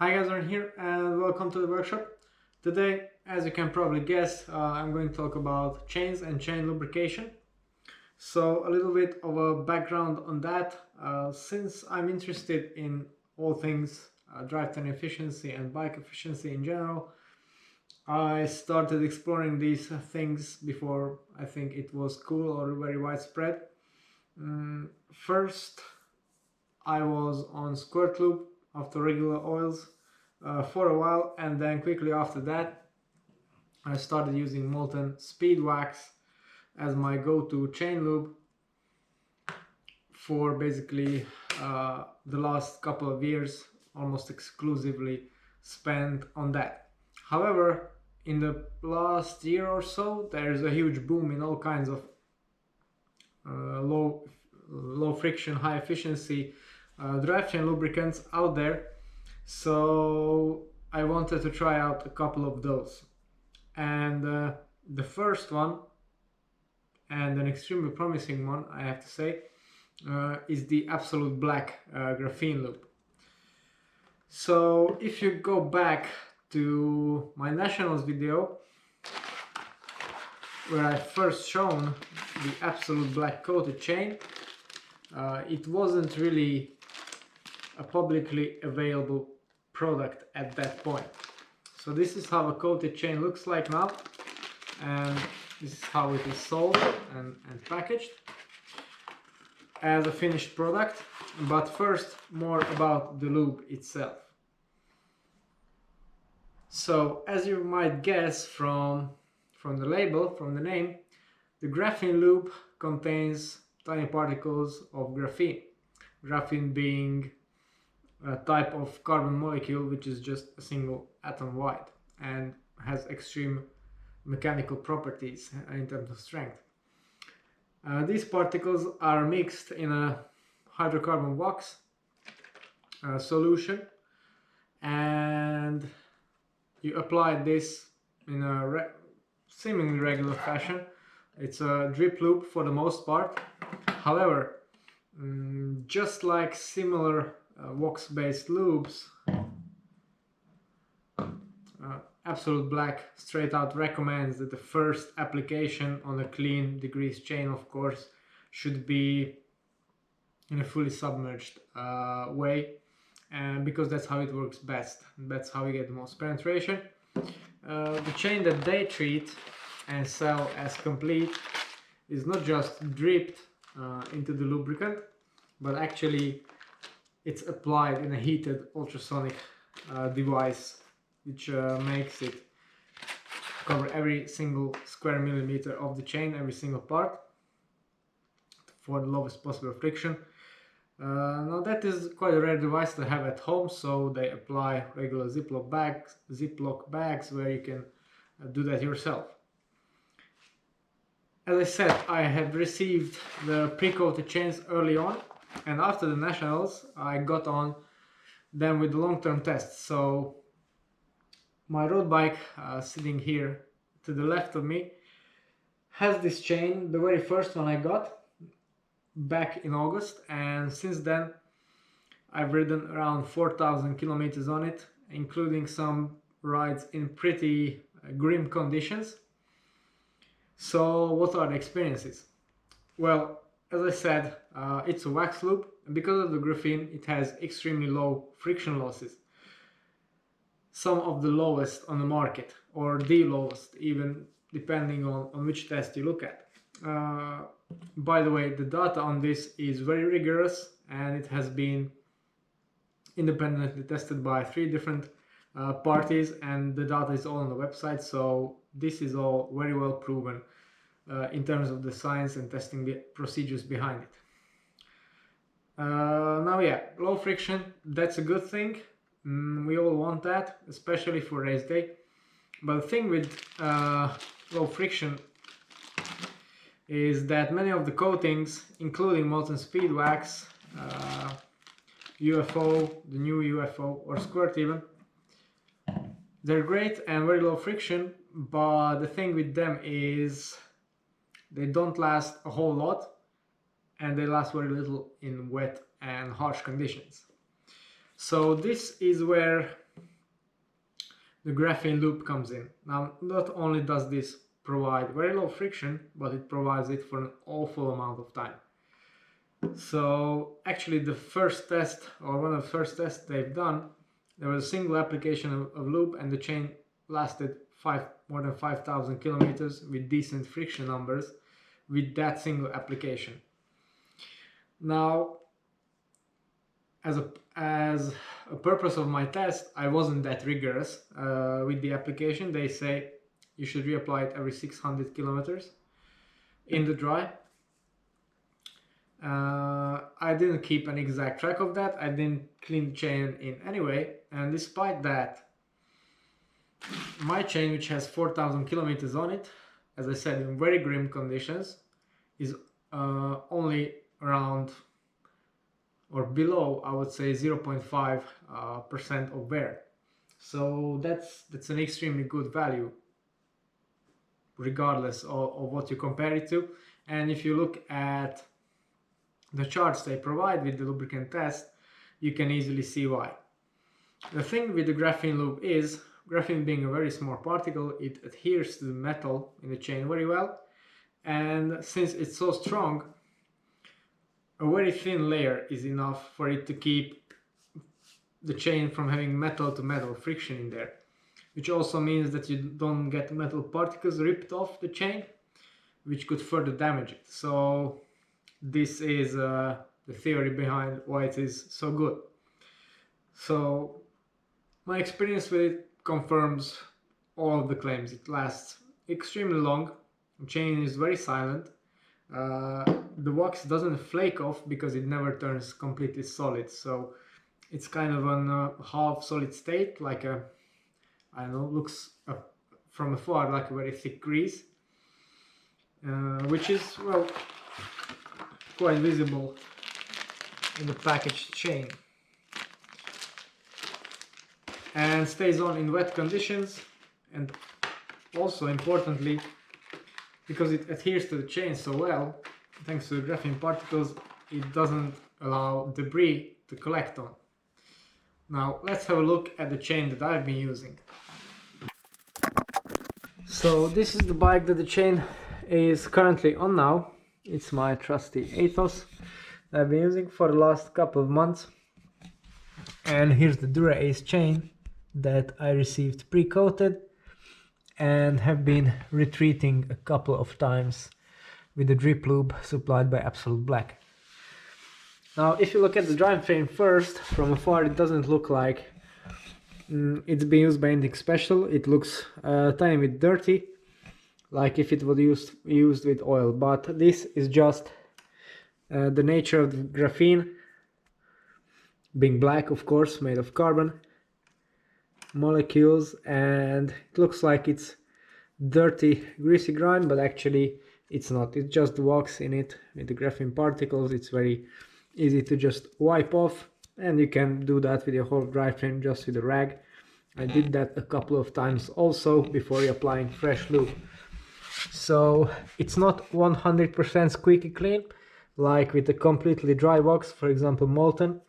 Hi guys, I'm here and welcome to the workshop. Today, as you can probably guess, I'm going to talk about chains and chain lubrication. So a little bit of a background on that. Since I'm interested in all things drivetrain efficiency and bike efficiency in general, I started exploring these things before I think it was cool or very widespread. First, I was on squirt lube after regular oils for a while, and then quickly after that I started using molten speed wax as my go-to chain lube for basically the last couple of years, almost exclusively spent on that. However, in the last year or so there's a huge boom in all kinds of low friction, high efficiency drivetrain lubricants out there, so I wanted to try out a couple of those. And the first one, and an extremely promising one I have to say, is the Absolute Black Graphene Lube. So if you go back to my Nationals video where I first shown the Absolute Black coated chain, it wasn't really a publicly available product at that point. So this is how a coated chain looks like now, and this is how it is sold and packaged as a finished product. But first, more about the lube itself. So as you might guess from the label, from the name, the graphene lube contains tiny particles of graphene. Graphene being a type of carbon molecule which is just a single atom wide and has extreme mechanical properties in terms of strength. These particles are mixed in a hydrocarbon wax solution, and you apply this in a seemingly regular fashion. It's a drip lube for the most part. However, just like similar wax-based lubes, Absolute Black straight out recommends that the first application on a clean degreased chain, of course, should be in a fully submerged way, and because that's how it works best. That's how you get the most penetration. The chain that they treat and sell as complete is not just dripped into the lubricant, but actually it's applied in a heated ultrasonic device, which makes it cover every single square millimeter of the chain, every single part, for the lowest possible friction. Now that is quite a rare device to have at home, so they apply regular Ziploc bags where you can do that yourself. As I said, I had received the pre-coated chains early on, and after the Nationals I got on them with the long-term tests. So my road bike sitting here to the left of me has this chain, the very first one I got back in August, and since then I've ridden around 4,000 kilometers on it, including some rides in pretty grim conditions. So what are the experiences? Well, as I said, it's a wax lube, and because of the graphene it has extremely low friction losses. Some of the lowest on the market, or the lowest, even depending on which test you look at. By the way, the data on this is very rigorous, and it has been independently tested by 3 different parties, and the data is all on the website, so this is all very well proven in terms of the science and testing procedures behind it. Now yeah, low friction, that's a good thing. We all want that, especially for race day. But the thing with low friction is that many of the coatings, including molten speed wax, UFO, the new UFO, or squirt even, they're great and very low friction, but the thing with them is they don't last a whole lot, and they last very little in wet and harsh conditions. So this is where the graphene loop comes in. Now, not only does this provide very low friction, but it provides it for an awful amount of time. So actually the first test, or one of the first tests they've done, there was a single application of lube and the chain lasted more than 5,000 kilometers with decent friction numbers with that single application. Now, as a purpose of my test, I wasn't that rigorous with the application. They say you should reapply it every 600 kilometers in the dry. I didn't keep an exact track of that. I didn't clean the chain in anyway, and despite that, my chain, which has 4,000 kilometers on it, as I said, in very grim conditions, is only around or below, I would say, 0.5% of wear. So that's an extremely good value, regardless of what you compare it to. And if you look at the charts they provide with the lubricant test, you can easily see why. The thing with the graphene lube is, graphene being a very small particle, it adheres to the metal in the chain very well, and since it's so strong, a very thin layer is enough for it to keep the chain from having metal to metal friction in there, which also means that you don't get metal particles ripped off the chain, which could further damage it. So this is the theory behind why it is so good. So my experience with it confirms all of the claims. It lasts extremely long, the chain is very silent, the wax doesn't flake off because it never turns completely solid, so it's kind of on a half solid state, like a, I don't know, looks from afar like a very thick grease, which is, well, quite visible in the packaged chain, and stays on in wet conditions, and also importantly, because it adheres to the chain so well, thanks to the graphene particles, it doesn't allow debris to collect on. Now let's have a look at the chain that I've been using. So this is the bike that the chain is currently on now. It's my trusty Ethos that I've been using for the last couple of months. And here's the Dura Ace chain that I received pre-coated and have been retreating a couple of times with the drip lube supplied by Absolute Black. Now if you look at the drivetrain first, from afar it doesn't look like it's been used by anything special. It looks a tiny bit dirty, like if it was used with oil, but this is just the nature of the graphene, being black, of course, made of carbon molecules, and it looks like it's dirty, greasy grime, but actually it's not. It's just the wax in it with the graphene particles. It's very easy to just wipe off, and you can do that with your whole drivetrain just with a rag. I did that a couple of times also before applying fresh lube. So it's not 100% squeaky clean like with a completely dry wax, for example molten,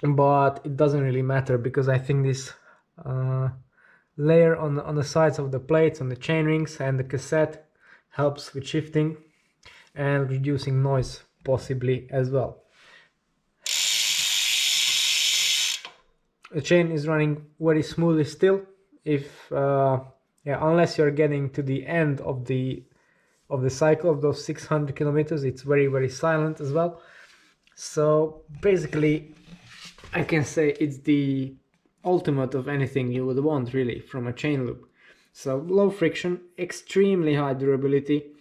but it doesn't really matter because I think this layer on the sides of the plates, on the chain rings and the cassette helps with shifting and reducing noise possibly as well. The chain is running very smoothly still, unless you're getting to the end of the cycle of those 600 kilometers. It's very silent as well. So basically I can say it's the ultimate of anything you would want really from a chain lube. So low friction, extremely high durability,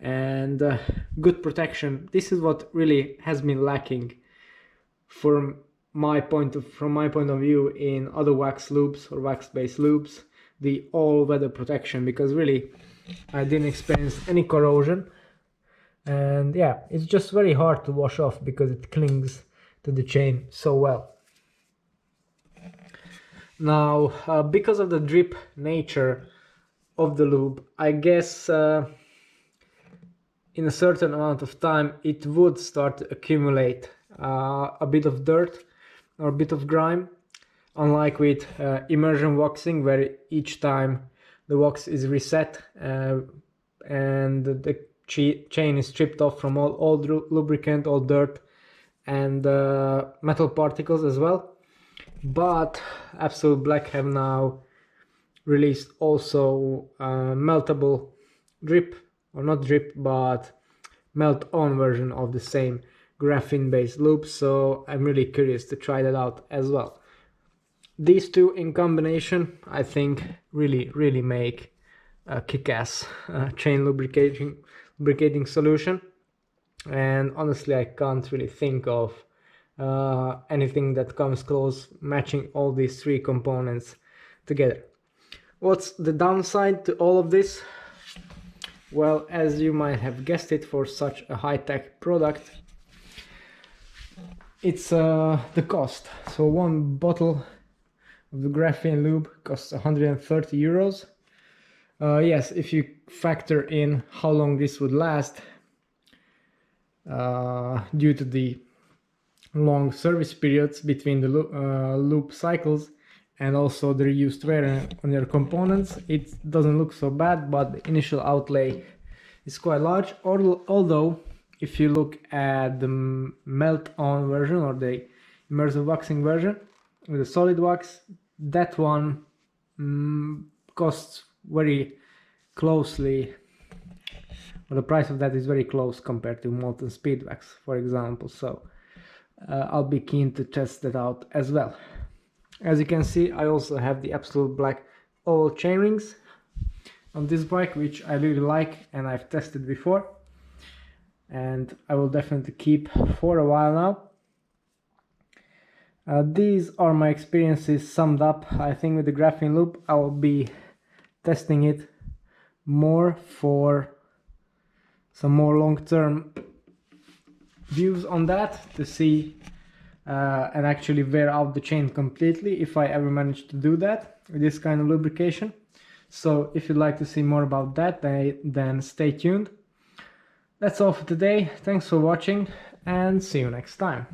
and good protection. This is what really has been lacking from my point of view in other wax lubes or wax based lubes, the all-weather protection, because really I didn't experience any corrosion, and yeah, it's just very hard to wash off because it clings to the chain so well. Now because of the drip nature of the lube, I guess in a certain amount of time it would start to accumulate a bit of dirt or a bit of grime. unlike with immersion waxing, where each time the wax is reset and the chain is stripped off from all lubricant, all dirt, and metal particles as well. But Absolute Black have now released also meltable drip, or not drip, but melt on version of the same graphene based lube, so I'm really curious to try that out as well. These two in combination, I think, really make a kick-ass chain lubricating solution, and honestly I can't really think of anything that comes close matching all these three components together. What's the downside to all of this? Well, as you might have guessed it, for such a high-tech product, it's the cost. So one bottle of the graphene lube costs 130 euros. Yes, if you factor in how long this would last, due to the long service periods between the lube cycles and also the reused wear on your components, it doesn't look so bad, but the initial outlay is quite large. Although if you look at the melt-on version or the immersive waxing version with the solid wax, that one costs very closely, or the price of that is very close compared to molten speed wax, for example. So I'll be keen to test that out as well. As you can see, I also have the Absolute Black oval chainrings on this bike, which I really like and I've tested before, and I will definitely keep for a while now. These are my experiences summed up. I think with the graphene lube I will be testing it more for some more long-term views on that, to see and actually wear out the chain completely, if I ever manage to do that with this kind of lubrication. So if you'd like to see more about that, then stay tuned. That's all for today. Thanks for watching and see you next time.